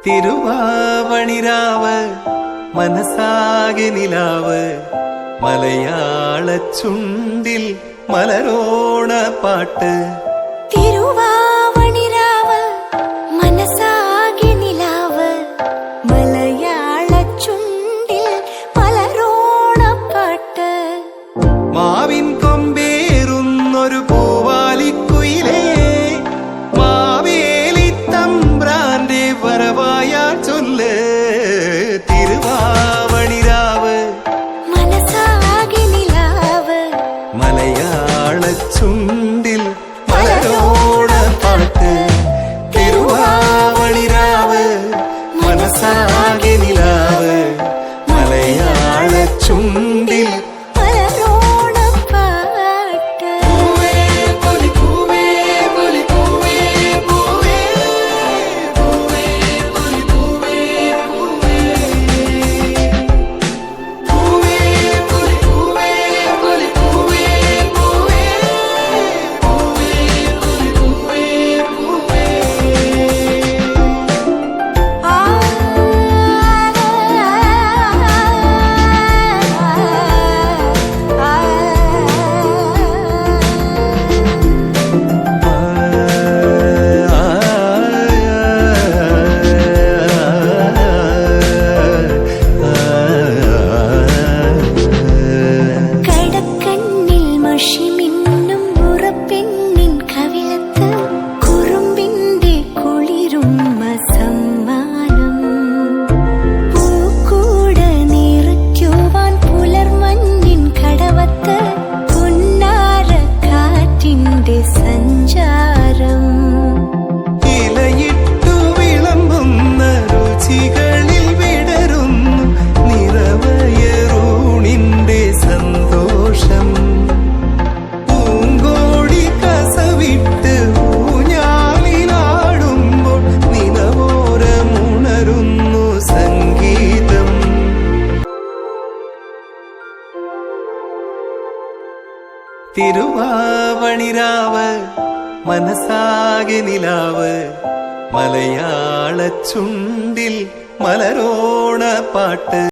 തിരുവാവണിരാവ് മനസാകെ നിലാവ് മലയാള ചുണ്ടിൽ മലരോണ പാട്ട്. തിരുവാവണിരാവ് മനസാകെ നിലാവ് മലയാള ചുണ്ടിൽ മലരോണ പാട്ട്. മാവിൻ കൊമ്പേറുന്നൊരു പൂവാലിക്കുയിലേ മാവേലി തമ്പ്രാന്റെ വരവായാ ചൊല്ല്. തിരുവാവണിരാവ് മനസാകെ നിലാവ് മലയാള ചുണ്ടിൽ മലരോണ പാട്ട്. തിരുവാവണിരാവ് മനസാകെ നിലാവ് മലയാള ചുണ്ടിൽ മലരോണ പാട്ട്. തിരുവാവണിരാവ് മനസാകെ നിലാവ് മലയാള ചുണ്ടിൽ മലരോണ പാട്ട്.